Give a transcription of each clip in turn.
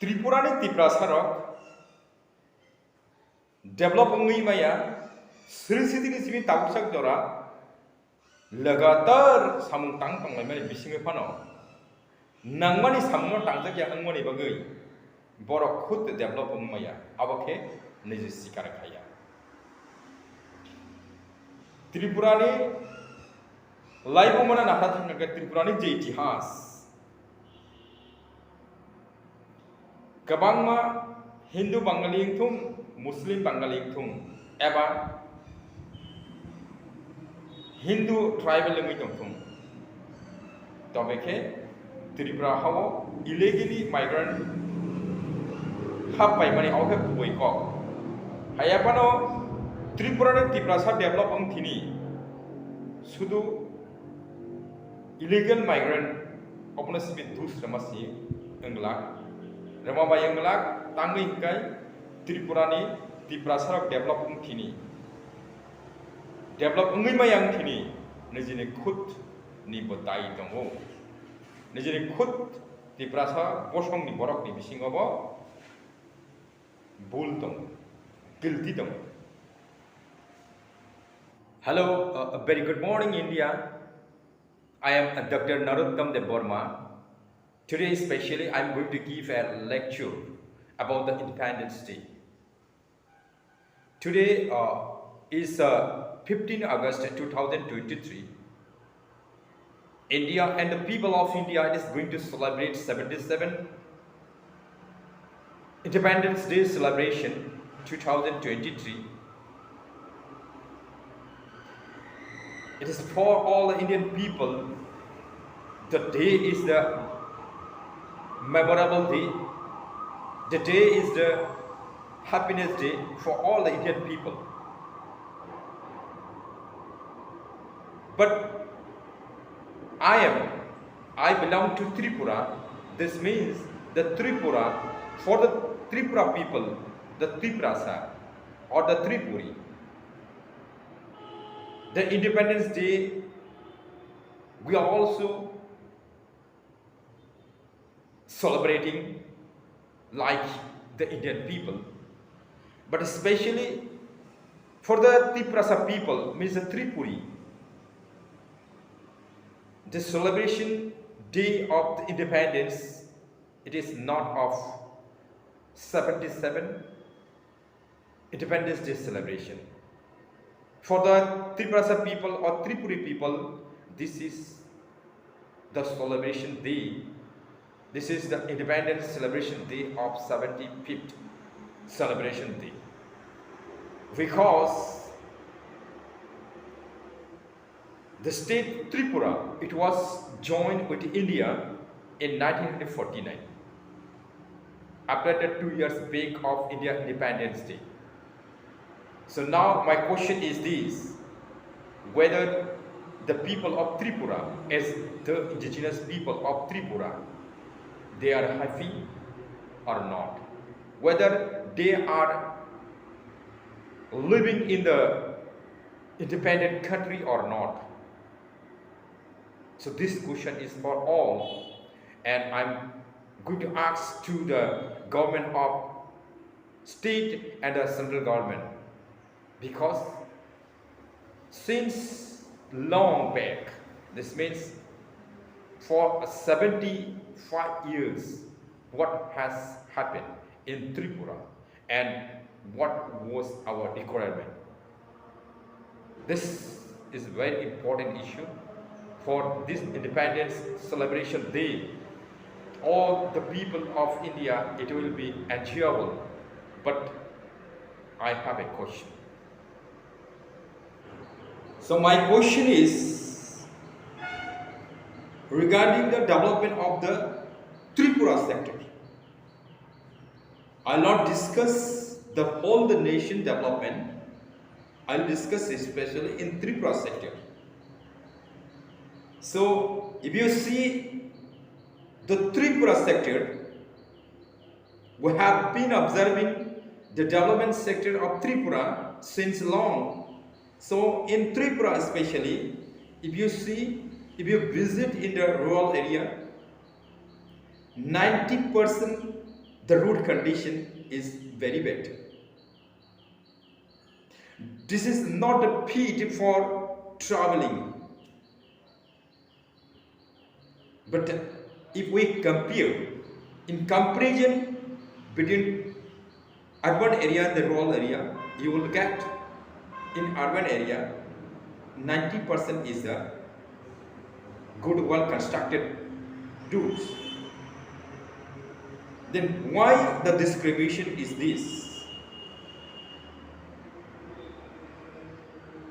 Tripura ni Tiprasa rok develop wngwi maya sri ni simi tabusak jora लगातार samung tang tang mai bisinge phano nangmani samno tangjak ya angmani bagai borok khud develop maya abake neje sikar khaya Tripura ni laibo mana nahra thangga Tripura ni je itihas kabangma Hindu Bangali thum Muslim Bangali thum eba Hindu tribal language thum tobeke Tripura hawo illegally migrant hab pai mani auke boi ko hayapano Tripura ni Tiprasa develop wngthini sudu illegal migrant opna sibi dus ramasi englak rama bayang englak tangi kai Tripura ni Tiprasa develop wngthini develop wngwi mayang thini nijini khud ni botai tongo nijini khud Tiprasa bosong ni borok ni bisingo bo bul tong guilty tong. Hello, a very good morning India. I am Dr. Narottam Debbarma. Today especially I am going to give a lecture about the Independence Day. Today is 15 August 2023. India and the people of India is going to celebrate 77 Independence Day celebration 2023. It is for all the Indian people. The day is the memorable day. The day is the happiness day for all the Indian people. But I belong to Tripura. This means the Tripura, for the Tripura people, the Tiprasa or the Tripuri. The Independence Day, we are also celebrating like the Indian people. But especially for the Tiprasa people, means the Tripuri, the celebration day of the independence, it is not of 77 Independence Day celebration. For the Tiprasa people or Tripuri people, this is the celebration day. This is the independence celebration day of 75th celebration day. Because the state Tripura, it was joined with India in 1949 after the 2 years back of India Independence Day. So now my question is this: whether the people of Tripura, as the indigenous people of Tripura, they are happy or not? Whether they are living in the independent country or not? So this question is for all, and I'm going to ask to the government of state and the central government, because since long back, this means for 75 years, what has happened in Tripura and what was our requirement? This is a very important issue. For this independence celebration day, all the people of India, it will be enjoyable. But I have a question. So my question is regarding the development of the Tripura sector. I'll not discuss the whole the nation development. I'll discuss especially in Tripura sector. So if you see the Tripura sector, we have been observing the development sector of Tripura since long. So in Tripura especially, if you visit in the rural area, 90% the road condition is very bad. This is not a fit for traveling. But if we compare, in comparison between urban area and the rural area, you will get in urban area 90% is a good, well constructed roads. Then why the discrimination is this?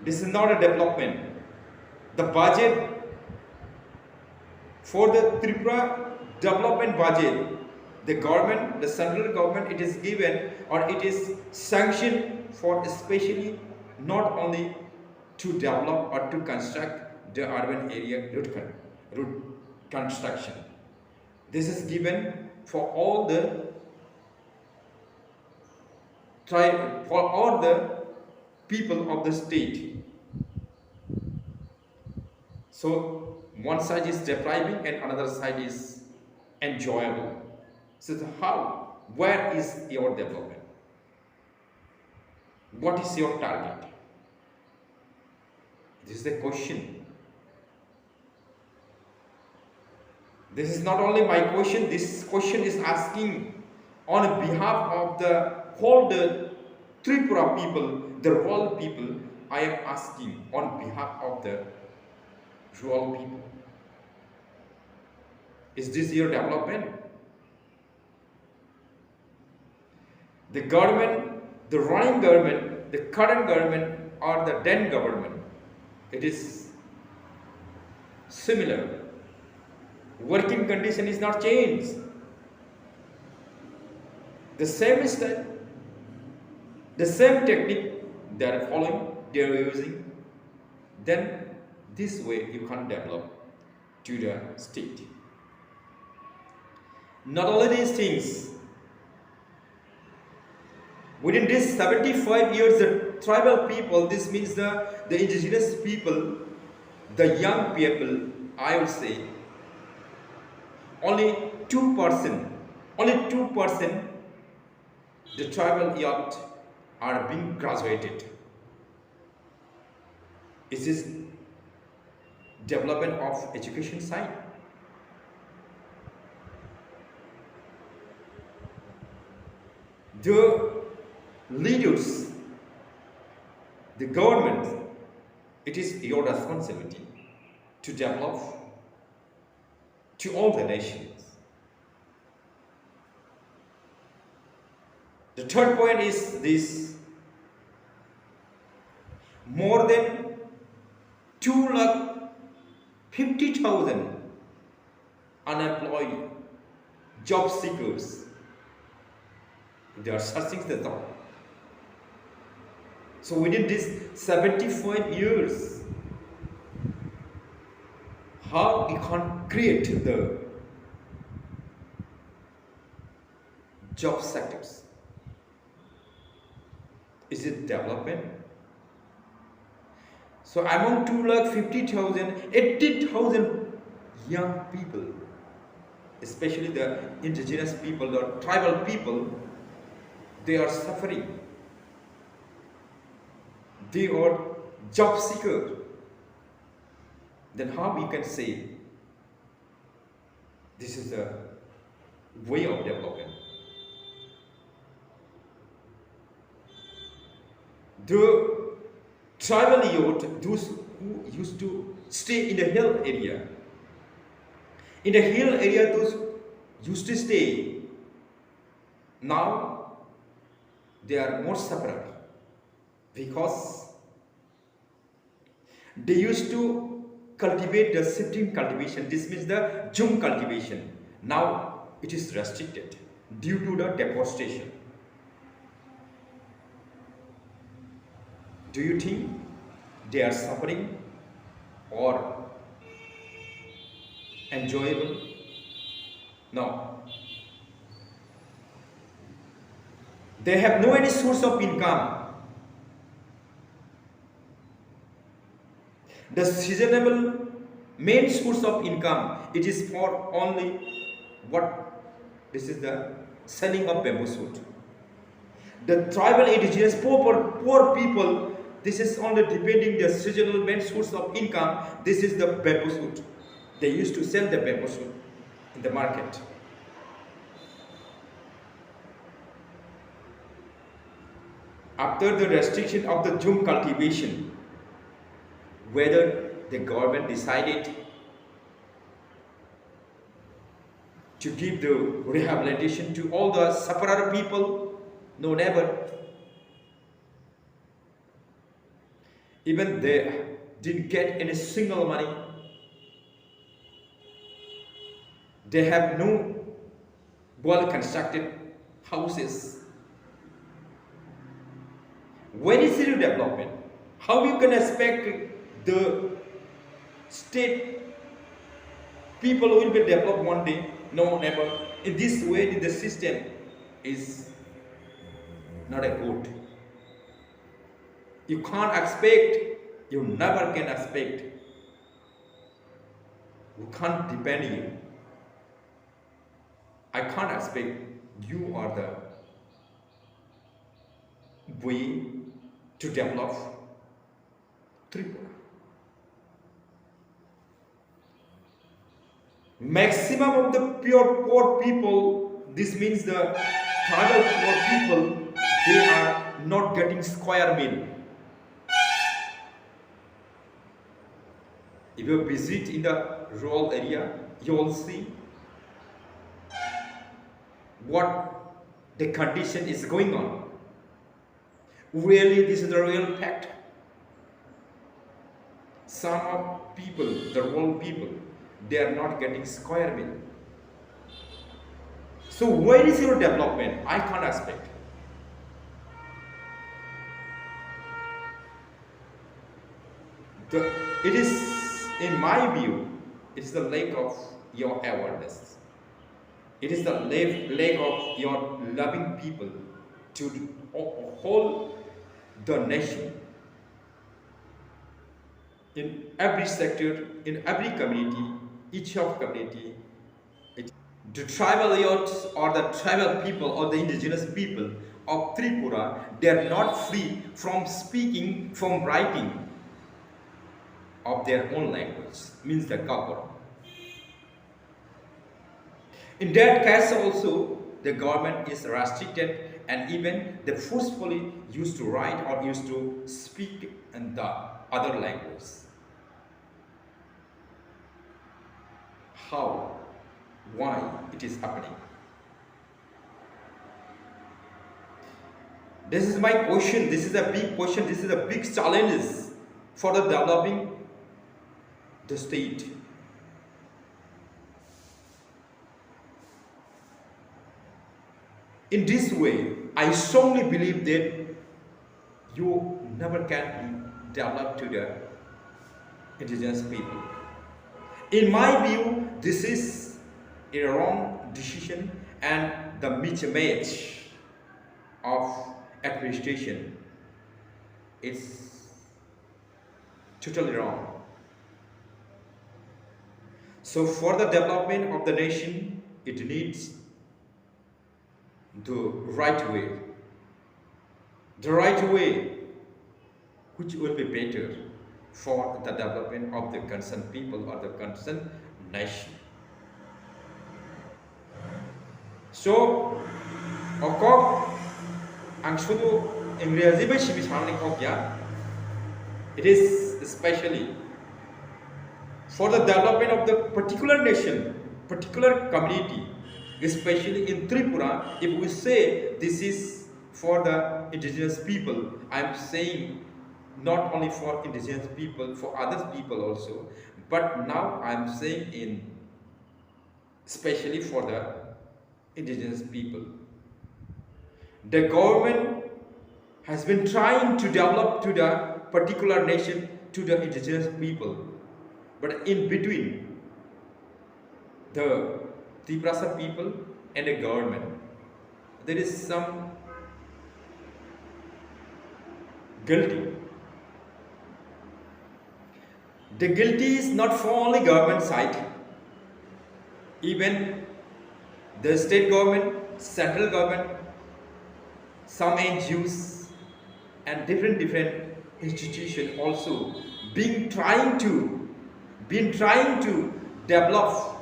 This is not a development. The budget for the Tipra development budget, the government, the central government, it is given or it is sanctioned for especially not only to develop or to construct the urban area road construction. This is given for all the people of the state. So one side is depriving and another side is enjoyable. So where is your development? What is your target? This is the question. This is not only my question, this question is asking on behalf of the whole the Tripura people, the rural people. I am asking on behalf of the rural people. Is this your development? The government, the running government, the current government or the then government, it is similar. Working condition is not changed. The same style, the same technique they are following, they are using. Then this way you can develop to the state. Not only these things, within this 75 years, the tribal people, this means the indigenous people, the young people, I would say, only 2%, the tribal youth are being graduated. Is this development of education side? The leaders, the government, it is your responsibility to develop to all the nations. The third point is this: more than 250,000 unemployed job seekers, they are searching the job. So within this 75 years, how we can create the job sectors? Is it development? So among 250,000, 80,000 young people, especially the indigenous people, the tribal people, they are suffering. They are job seekers. Then how we can say this is a way of development? The tribal youth, those who used to stay in the hill area, those used to stay, now they are more sufferer because they used to cultivate the shifting cultivation. This means the jung cultivation. Now it is restricted due to the deforestation. Do you think they are suffering or enjoyable? No. They have no any source of income. The seasonable main source of income, it is for only what? This is the selling of bamboo shoot. The tribal indigenous poor people, this is only depending the seasonal main source of income. This is the bamboo shoot. They used to sell the bamboo shoot in the market. After the restriction of the jhum cultivation, whether the government decided to give the rehabilitation to all the sufferer people, no, never. Even they didn't get any single money. They have no well constructed houses. Where is the development? How you can expect the state people will be developed one day? No, never. In this way, the system is not a good. You can't expect, you never can expect. You can't depend you. I can't expect you are the way to develop Tripura. Maximum of the pure poor people, this means the tribal poor people, they are not getting square meal. If you visit in the rural area, you will see what the condition is going on. Really, this is the real fact. Some of people, the rural people, they are not getting square meal. So where is your development? I can't expect. It is, in my view, it is the lack of your awareness. It is the lack of your loving people to hold the nation. In every sector, in every community, each of community, the tribal youths or the tribal people or the indigenous people of Tripura, they are not free from speaking, from writing of their own language, means the Kapura. In that case also, the government is restricted and even they forcefully used to write or used to speak in the other language. How? Why it is happening? This is my question. This is a big question. This is a big challenge for the developing the state. In this way, I strongly believe that you never can develop to the indigenous people. In my view, this is a wrong decision and the mismatch of administration is totally wrong. So for the development of the nation, it needs the right way. The right way which will be better for the development of the concerned people or the concerned nation. So, it is especially for the development of the particular nation, particular community, especially in Tripura. If we say this is for the indigenous people, I am saying not only for indigenous people, for other people also, but now I am saying in especially for the indigenous people. The government has been trying to develop to the particular nation, to the indigenous people, but in between the Tiprasa people and the government, there is some guilty. The guilty is not for only government side, even the state government, central government, some NGOs, and different institutions also been trying to develop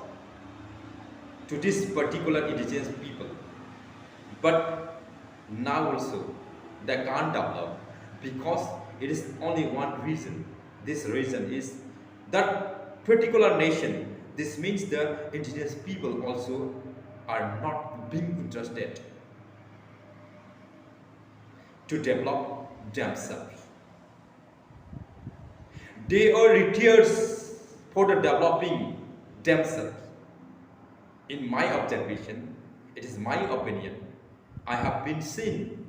to this particular indigenous people. But now also they can't develop because it is only one reason. This reason is that particular nation. This means the indigenous people also are not being interested to develop themselves. They are retreats for the developing themselves. In my observation, it is my opinion. I have been seen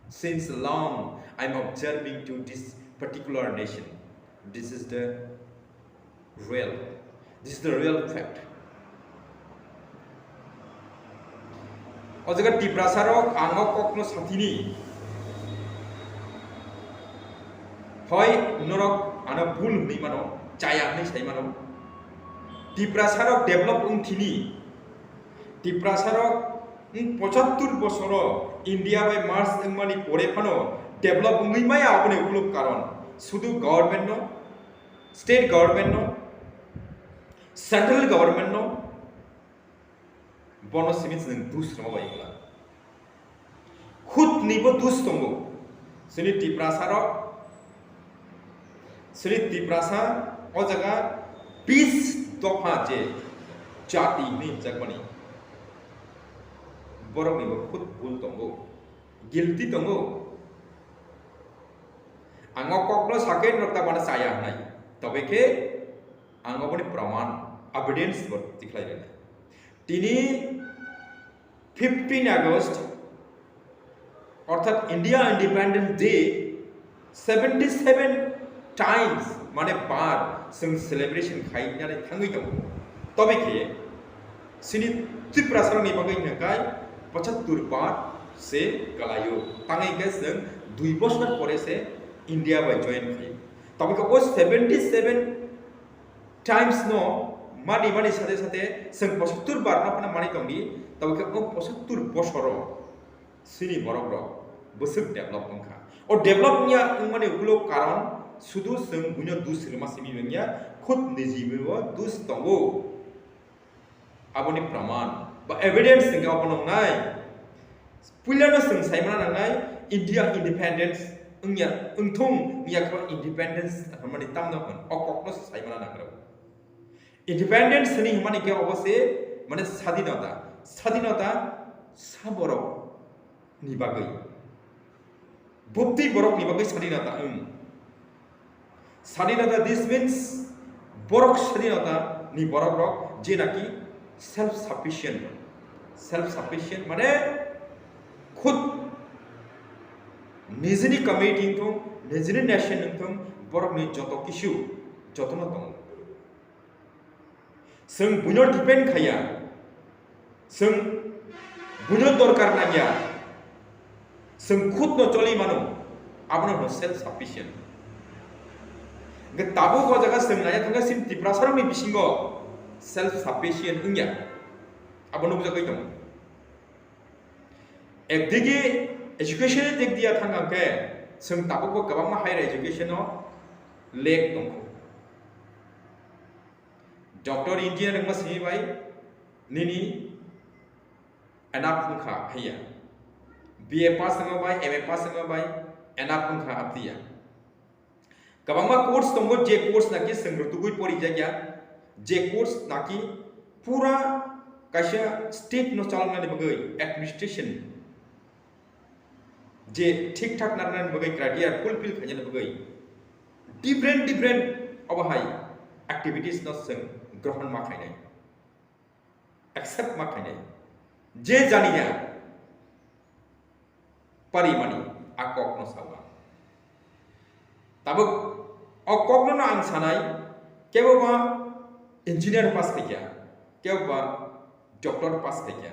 since long. I'm observing to this particular nation. This is the real fact. Ojaga Tiprasa rok wngthini sathani. Hoy norok ana bul ni mano chaya ni sai mano. Tiprasa rok develop wngthini. Tiprasa rok 75 বছর India by Mars ngmani pore phano develop wngwi mai abone ulo karon sudu government no, state government no, central government no bono simis nang dus no baigla khud nibo dus tongo sini Tiprasa o jaga peace tofa je jati ni jagmani borok nibo khud bul tongo guilty tongo angokoklo saken rokta bana chaya nai tobe ke angoboni praman evidence bot diklai rene tini 15 August অর্থাৎ India independence day 77 times মানে বার जों celebration खायनानै थाङै दं तबे के सिनि त्रिपुरासारनि बागै नगाय 75 बार से गलायो ताङै के जों 2 বছর পরে से इंडिया बाय जॉइन खायो तबे के 77 times no मानि साथे साथे जों 75 बार ना मानि दंनि तबे के 75 বছর सिनि बरक बोसोर डेभलप नखा और डेभलप निया माने उगलो कारण सुदु जों बुनो दुस मासिमि निया खुद निजिबो दुस दंगो आबोनि प्रमाण बा एविडेंस नगा बननाय पुइलानो जों सायमा नांनाय इंडिया इंडिपेंडेंस निया उंथुं निया खा इंडिपेंडेंस माने तामनो होन अककनो सायमा नांगौ इंडिपेंडेंस नि माने के अबसे माने स्वाधीनता साबरक नि बागै बुद्धि बरक नि बागै स्वाधीनता दिस मीन्स बरक स्वाधीनता नि बरक रक जे नाकि सेल्फ सफिशिएंट माने खुद निजनि कमिउनिटि तो निजनि नेशन तो बरक नि जतो किसु जतन दं जों बुनो डिपेंड खाया जों बुनो दरकार नागिया जों खुद न चलि मानो आपनो सेल्फ सफिशिएंट गे ताबो को जगह जों नाया थांगा सिम तिप्रासारनि बिसिंगो सेल्फ सफिशिएंट इंया आपनो जगै दं एकदिगे एजुकेशन दिग दिया थांगा के जों ताबो को गोबां हायर एजुकेशन लेक दं डॉक्टर इंजीनियर मा सिबाय निनि एनाफुखा हैया BA पास संगबाय MA पास संगबाय एनाफुखा आपतिया गोबांमा कोर्स दंगो जे कोर्स नाकि संग्रतुगुय परिजाया जे कोर्स नाकि पूरा काशा स्टेट न चालनानि बगै एडमिनिस्ट्रेशन जे ठीक ठाक नारनानि बगै क्राइटेरिया फुलफिल खायनानि बगै डिफरेंट अबहाय एक्टिविटीज न जों ग्रहण माखायनाय एक्सेप्ट माखायनाय जे जानिया परिमानि आकक न सावा ताबो अकक न आं सानाय केबा इंजीनियर पास खाया केबा डॉक्टर पास खाया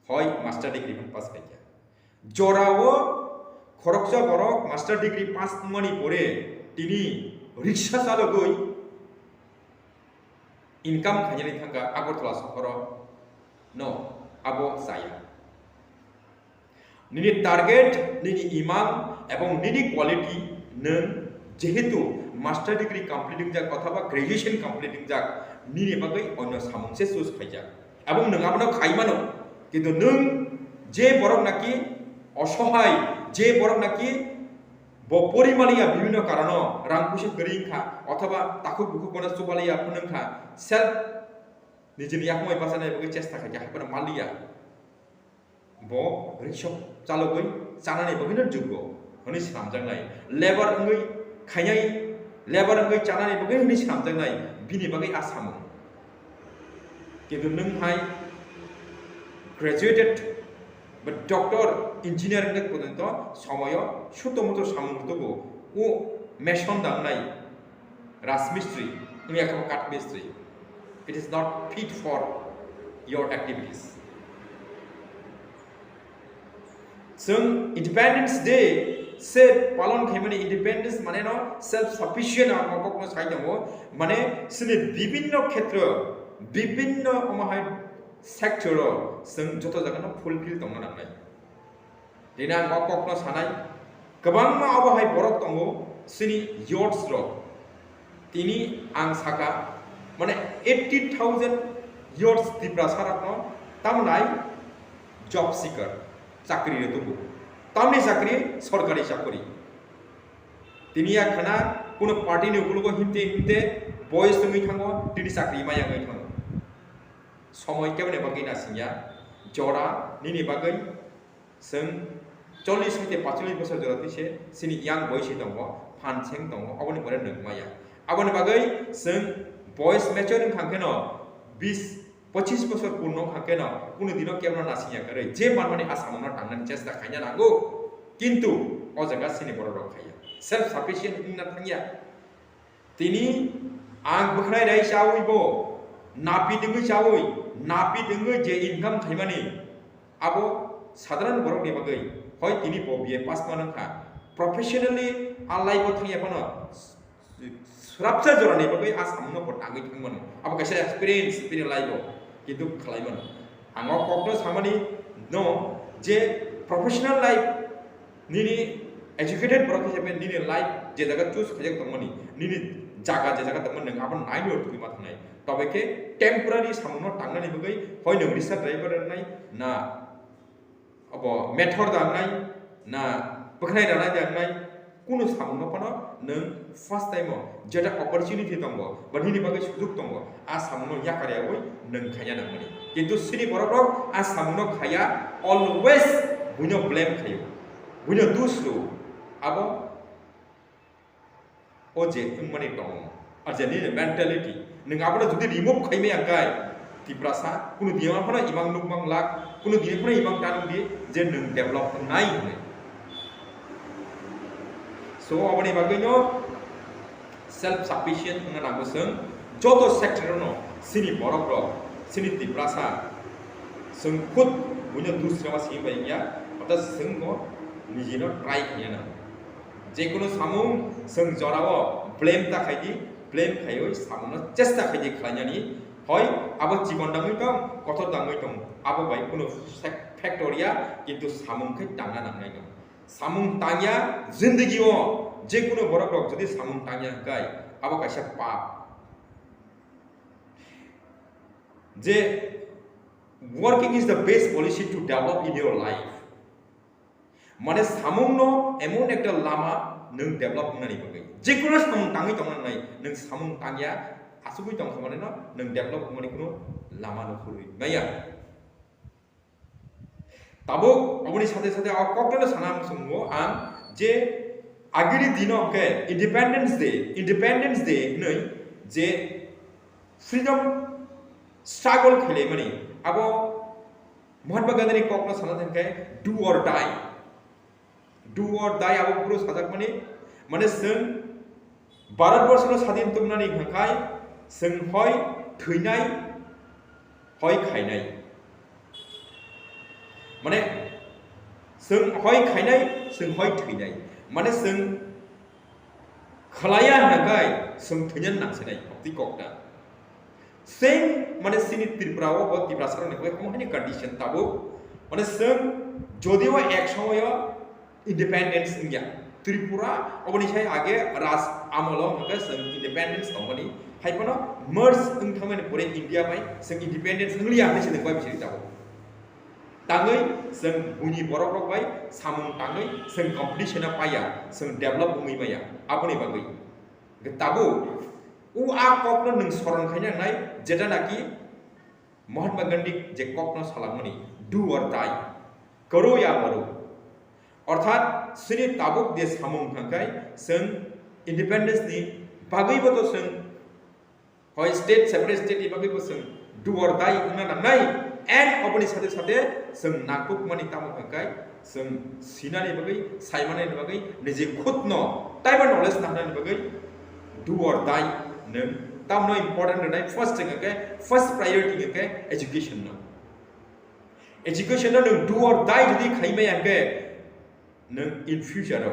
होय मास्टर डिग्री पास खाया जरावो खरकसा बरक मास्टर डिग्री पास मानि परे तिनि रिक्शा चालगै इनकाम खायनानै थांगा आगरतला सहराव no abo chaya nini target nini imam ebong nini quality nung jehetu master degree completing jak অথবা graduation completing jak nini bagai onno samungse choose khaijak ebong nung abno khaimano kintu nung je borok naki অসহায় যে borok naki পরিমালিয়া বিভিন্ন কারণ রাং পুষে গরিংখা অথবা তাকু বুকু কোনা সুবালিয়া ফুনংখা self নিজেনি একময় বাঁচানোর বগে চেষ্টা খাইয়া হাপনা মালিয়া ব রিসব চালকই চানানি বগিন যোগ্য হনি সামজাংনাই লেবার ওই খাইয়াই লেবার ওই চানানি বগে হনি সামজাংনাই বিনি বাগै আসাম কিন্তু নং হাই গ্রাজুয়েটেড বা ডক্টর ইঞ্জিনিয়ারিং পর্যন্ত সময় সুতমতো সামন্তবো ও মেশন দাংনাই রাজমিস্ত্রি উনি এখন কাঠমিস্ত্রি it is not fit for your activities जों इंडिपेंडेंस डे से पालन खाइमाने इंडिपेंडेंस माने न सेल्फ सफिशिएंट आंगकनो साइदंगो माने सिनि विभिन्न क्षेत्र विभिन्न अमाहाय सेक्टर जों जत जागानो फुलफिल दंनो नांनाय दिना आंगकनो सानाय गोबां आबहाय बरक दंगो सिनि यर्ड्स रो तिनि आं साका माने 80,000 यर्ड्स तिप्रासा रत्न तामनाय जॉब सीकर চাকরি রেতবু তামনি চাকরি সরকারি চাকরি তিনি একখানা কোনো পার্টি নিগুলোকে হিমতে হিমতে বয়স তুমি থাঙ্গো তিনি চাকরি মায়া গই থাঙ্গো সময় কেমনে বাকি নাসিয়া জরা নিনি বাগৈ जों 40 থেকে 45 বছর জরা দিছে সিনি ইয়াং বয়সে দङ ফানसें दङ अबनि बरे नों माया अबनि बागै जों বয়স ম্যাচুরিং খাंखेन 20-25 বছর পূর্ণ খাंखेन কোনো দিন কেমন নাসিয়া করে যে মানমানে আসামনা টাংনানি চেষ্টা খাইনা নাগো কিন্তু অজাগা সিনি বড় রখায়া সেলফ সাফিশিয়েন্ট ইননা থাঙ্গিয়া তিনি আং বখনাই রাই চাউইবো নাপি দিঙ্গু চাউই নাপি দিঙ্গু যে ইনকাম খাইমানি আবো সাধারণ বড় নি বাগৈ হয় তিনি বিএ পাস মানখা প্রফেশনালি আলাই বথাইয়া বন सुराबसा जरानि बागै आसामनो पटाङै थांमोन आबो कासे एक्सपीरियंस बिनि लाइबो किन्तु खालायमोन आङो ककनो सामानि नो जे प्रोफेशनल लाइफ निनि एजुकेटेड बरक हिसाबै निनि लाइफ जे जागा चूज खायक दंमोनि निनि जागा जे जागा दंमोन नों आबो नायनो तुइ मा थांनाय तबेके टेम्परारि सामनो टांनानि बागै हय नों रिसार्च ड्राइवर नाय ना अबो मेथड दांनाय ना बखनाय दानाय दांनाय কোনো সামনো পানো নং ফার্স্ট টাইম যেটা অপরচুনিটি দङ বনিনি বাগै সুযোগ দङ আ সামনো ইয়াকারিয়া ওই নং খায়া নামনি কিন্তু সিনি বরক আ সামনো খায়া অলওয়েজ বুনো ব্লেম খাयो বুনো দুসু আবো ও যে মানে দङ আর যে নি মেন্টালিটি নং আবো যদি রিমুভ খাইমে আঙ্গাই তিপ্রাসা কোনো দিমা ফনা ইমাং নুকমাং লাখ কোনো দিনে ফনা ইমাং টানুম দি যে নং ডেভেলপ নাই হনে So abani bagino self sufficient na nagoseng joto sector no sini borok sini tiprasa seng khud bunya dusra ma sing baigya ota seng no nijino try khaya na je kono samung seng jorao blame ta khaidi blame khayoi samno chesta khaidi khlanyani hoy abo jibon dangoi tong kotor dangoi tong abo bai kono factoria kintu samung khai tanga nangnai no সামুং টাঙ্গিয়া জিন্দগিও যে কোনো বড় লোক যদি সামুং টাঙ্গিয়া গায় আবো কাইসা পাপ যে working is the best policy to develop in your life মানে সামুং নো এমন একটা লামা নং ডেভেলপ হনানি বাগৈ যে কোনো সামুং টাঙ্গি তংনাই নং সামুং টাঙ্গিয়া আসুগুই তং খামানে না নং ডেভেলপ হমানি কোনো লামা নখুই মাইয়া তাবো অবনি সাথে সাথে কখনো সানাম সঙ্গো আং যে আগের দিন কে ইন্ডিপেন্ডেন্স ডে नै যে ফ্রিডম স্ট্রাগল খেলে মানে আবো মহাত্মা গান্ধী কখনো সানা থাকে ডু অর ডাই আবো পুরো সাজাক মানে जों भारतबर्षनो স্বাধীন तुमनानि थाखाय जों হয় थैनाय হয় खायनाय माने जों हय खायनाय जों हय थैनाय माने जों खलाया हागाय जों थैनो नांसनाय अब्दि ककटा same माने सिनी त्रिपुरा वो तिप्रासा ने कोई हम हनी कंडीशन ताबो माने सं जदिव एक समय इंडिपेंडेंस इंडिया त्रिपुरा अबनि छाय आगे राज आमलो हके सं इंडिपेंडेंस तंगनि हाइपनो मर्ज इंथामने पुरे इंडिया बाय सं इंडिपेंडेंस इंलिया हसे ने बाय बिसि ताबो ताङै जों बुनि बरक रक बाय सामुं ताङै जों कम्पिटिशना पाया जों डेभलप बुङै माया आबनि बागै ताबो उ आ ककनो नों सरन खायना नाय जेटा नाकि महात्मा गांधी जे ककनो सालामनि डू और डाई करो या मरो अर्थात सिनि ताबुक दे सामुं थांखाय जों इंडिपेंडेंस नि बागैबो तो जों हय स्टेट सेपारेट स्टेट नि बागैबो जों डू और डाई होना नाय एंड अपनी साथे साथे जों नाकुक मानि तामु थांखाय जों सिनानि बागै सायमानि बागै निजे खुद न टाइम नॉलेज नाहनानि बागै डू और डाई नों तामनो इम्पोर्टेंट नाय फर्स्ट थिंग के फर्स्ट प्रायोरिटी के एजुकेशन न एजुकेशन नों डू और डाई जदि खाइमै आके नों इन फ्यूचर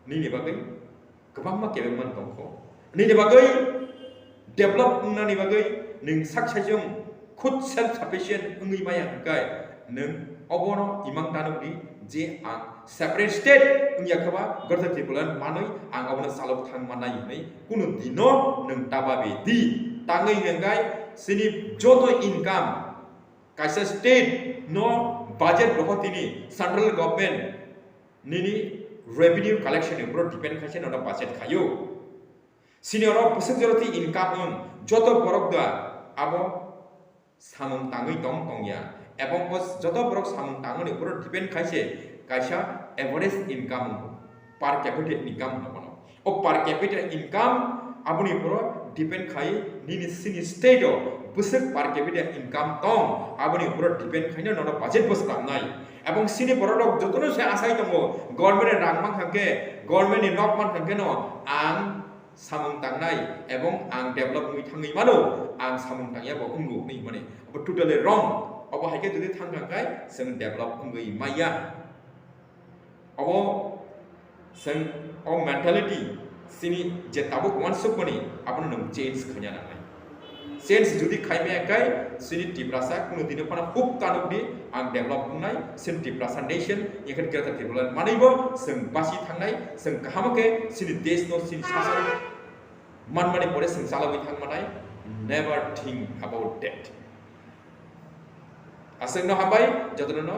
निनि बागै गोबां मा केबेमन दंखो निनि बागै डेभलप नानि बागै नों साक्सेसजों खुद सेल्फ सफिशिएंट उंगै माया हकाय नों अबनो इमां दानुदि जे आं सेपारेट स्टेट उंया खबा गरथ त्रिपुरा मानै आं अबनो सालक थां मानाय नै कुनु दिनो नों ताबाबे दि ताङै हेंगाय सिनि जतो इनकाम काइसा स्टेट नो बजेट रखतिनि सेंट्रल गवर्नमेंट निनि रेवेन्यू कलेक्शन ऊपर डिपेंड खासे न बजेट खायो सिनियर बसक जरति इनकाम उन जतो बरक दा आबो सामुं ताङै दं तंया एवं बस जतो बरक सामुं ताङनि ऊपर डिपेंड खासे काइसा average income per capita income होनो ओ पर कैपिटा इनकाम आबनि ऊपर डिपेंड खाय निनि सिनि स्टेट बसक पर कैपिटा इनकाम दं आबनि ऊपर डिपेंड खायनो न बजेट बस लामनाय एवं सिनि बरक जतनो से आसाय दंगो गवर्नमेंट रांमां खांके गवर्नमेंट नि नकमान खांके न आं सामुं तांनाय एवं आं डेभलप मै थाङै मानो आं सामुं तांया बो उंगु नै माने अब टोटली रंग अब हायके जदि थांखांखाय जों डेभलप उंगै माया अब जों अब मेंटालिटी सिनि जे ताबुक वानसुक मनि आपन नों चेंज खnya नाय चेंज जुदि खायमायाखाय सिनि तिप्रासा कुनु दिनो फना खूब तानुकदि आं डेभलप बुंनाय सिनि तिप्रासा नेशन एखन ग्रेटर त्रिपुरा मानैबो जों बासि थांनाय जों गाहामके सिनि देश नो सिनि सासन मानमानि परे जों चालाबाय थांमानाय नेभार थिंक अबाउट दैट आसेंनो हाबाय जतनो